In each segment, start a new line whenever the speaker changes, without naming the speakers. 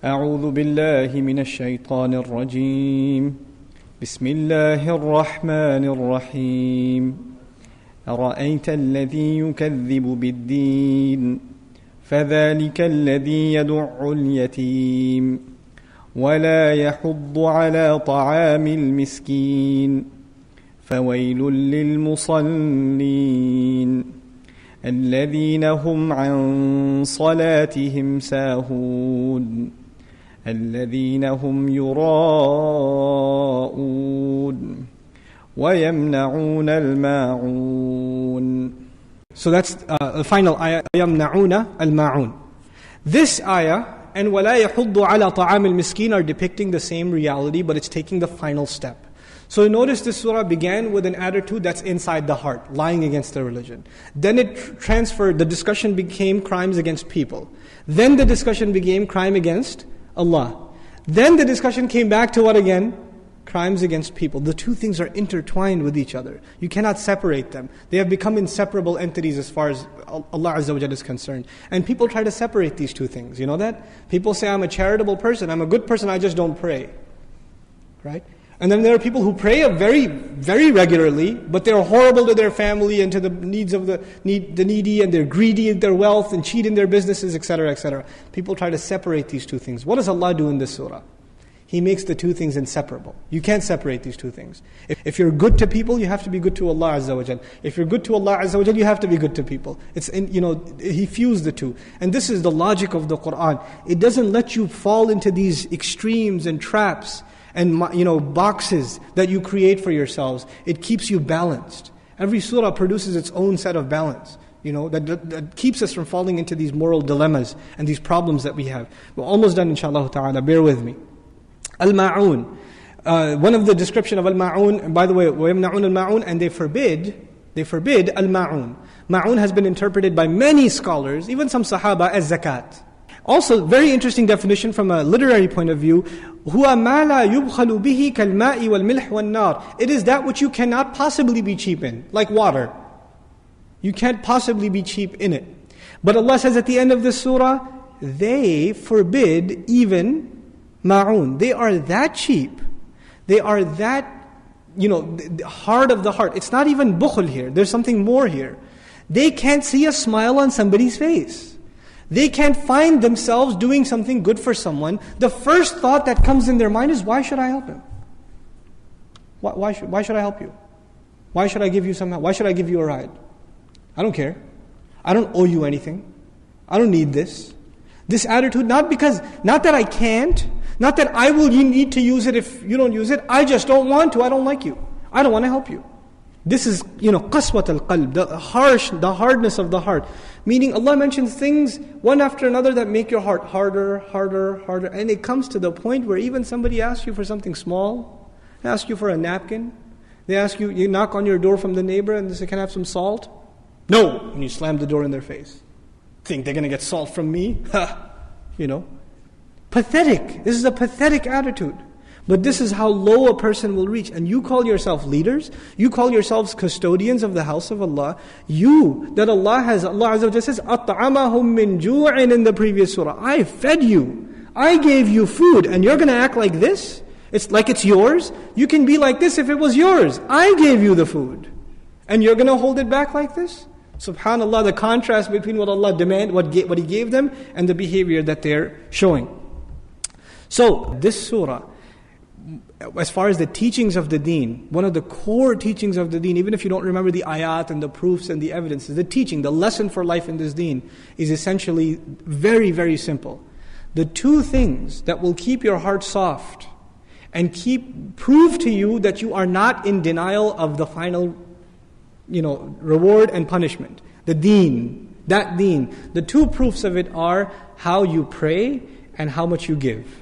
أعوذ بالله من الشيطان الرجيم بسم الله الرحمن الرحيم أرأيت الذي يكذب بالدين فذلك الذي يدع اليتيم ولا يحض على طعام المسكين فويل للمصلين الذين هم عن صلاتهم ساهون الذين هم يراءون ويمنعون الماعون.
So that's the final ayah, يمنعون الماعون. This ayah and ولا يحض على طعام المسكين are depicting the same reality, but it's taking the final step. So notice this surah began with an attitude that's inside the heart, lying against the religion. Then it transferred, the discussion became crimes against people. Then the discussion became crime against Allah. Then the discussion came back to what again? Crimes against people. The two things are intertwined with each other. You cannot separate them. They have become inseparable entities as far as Allah Azza wa Jalla is concerned. And people try to separate these two things. You know that? People say, I'm a charitable person, I'm a good person, I just don't pray. Right? And then there are people who pray very, very regularly, but they're horrible to their family and to the needs of the needy, and they're greedy in their wealth and cheat in their businesses, etc., etc. People try to separate these two things. What does Allah do in this surah? He makes the two things inseparable. You can't separate these two things. If you're good to people, you have to be good to Allah Azza wa Jal. If you're good to Allah Azza wa Jal, you have to be good to people. He fused the two. And this is the logic of the Qur'an. It doesn't let you fall into these extremes and traps and boxes that you create for yourselves. It keeps you balanced. Every surah produces its own set of balance, that keeps us from falling into these moral dilemmas and these problems that we have. We're almost done, inshallah ta'ala. Bear with me. Al-Maa'un. One of the description of Al-Maa'un, and by the way, وَيَمْنَعُونَ الْمَاعُونَ, and they forbid Al-Maa'un. Ma'un has been interpreted by many scholars, even some Sahaba, as zakat. Also, very interesting definition from a literary point of view. هُوَ مَا لَا يُبْخَلُ بِهِ كَالْمَاءِ وَالْمِلْحِ وَالنَّارِ. It is that which you cannot possibly be cheap in, like water. You can't possibly be cheap in it. But Allah says at the end of this surah, they forbid even ma'un. They are that cheap. They are that, hard of the heart. It's not even bukhl here. There's something more here. They can't see a smile on somebody's face. They can't find themselves doing something good for someone. The first thought that comes in their mind is, why should I help him? Why should I help you? Why should I give you some help? Why should I give you a ride? I don't care. I don't owe you anything. I don't need this. This attitude, not that I can't, not that you need to use it if you don't use it. I just don't want to. I don't like you. I don't want to help you. This is, qaswat al-qalb, the hardness of the heart. Meaning Allah mentions things one after another that make your heart harder. And it comes to the point where even somebody asks you for something small, they ask you for a napkin, they ask you knock on your door from the neighbor and they say, can I have some salt? No! And you slam the door in their face. Think they're going to get salt from me? Pathetic. This is a pathetic attitude. But this is how low a person will reach. And you call yourself leaders, you call yourselves custodians of the house of Allah. Allah Azza wa Jalla says, أَطْعَمَهُم مِّن جُوعٍ in the previous surah. I fed you. I gave you food. And you're going to act like this? It's like it's yours? You can be like this if it was yours. I gave you the food. And you're going to hold it back like this? SubhanAllah, the contrast between what Allah demanded, what He gave them, and the behavior that they're showing. So, this surah, as far as the teachings of the deen, one of the core teachings of the deen, even if you don't remember the ayat and the proofs and the evidences, the teaching, the lesson for life in this deen is essentially very, very simple. The two things that will keep your heart soft and prove to you that you are not in denial of the final reward and punishment. The deen, that deen. The two proofs of it are how you pray and how much you give.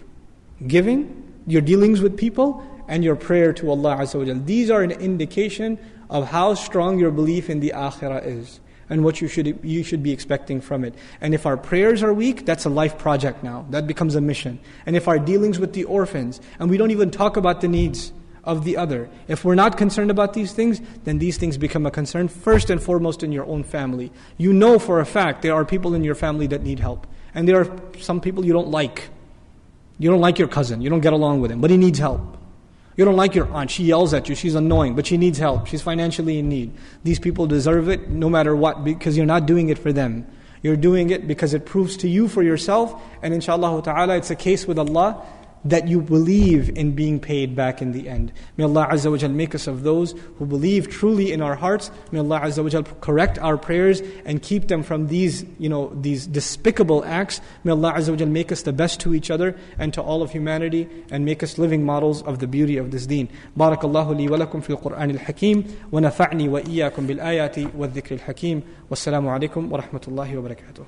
Giving, your dealings with people, and your prayer to Allah Azza wa Jalla. These are an indication of how strong your belief in the akhirah is and what you should be expecting from it. And if our prayers are weak, that's a life project now. That becomes a mission. And if our dealings with the orphans, and we don't even talk about the needs of the other, if we're not concerned about these things, then these things become a concern first and foremost in your own family. You know for a fact there are people in your family that need help. And there are some people you don't like. You don't like your cousin, you don't get along with him, but he needs help. You don't like your aunt, she yells at you, she's annoying, but she needs help, she's financially in need. These people deserve it no matter what, because you're not doing it for them. You're doing it because it proves to you for yourself, and inshallah ta'ala it's a case with Allah that you believe in being paid back in the end. May Allah Azza wa Jal make us of those who believe truly in our hearts. May Allah Azza wa Jal correct our prayers and keep them from these despicable acts. May Allah Azza wa Jal make us the best to each other and to all of humanity, and make us living models of the beauty of this deen. Barakallahu li wa lakum fil Qur'an al-Hakim wa nafa'ni wa iyyakum bil ayati wa dhikri al-Hakim. Wassalamu alaikum wa rahmatullahi wa barakatuh.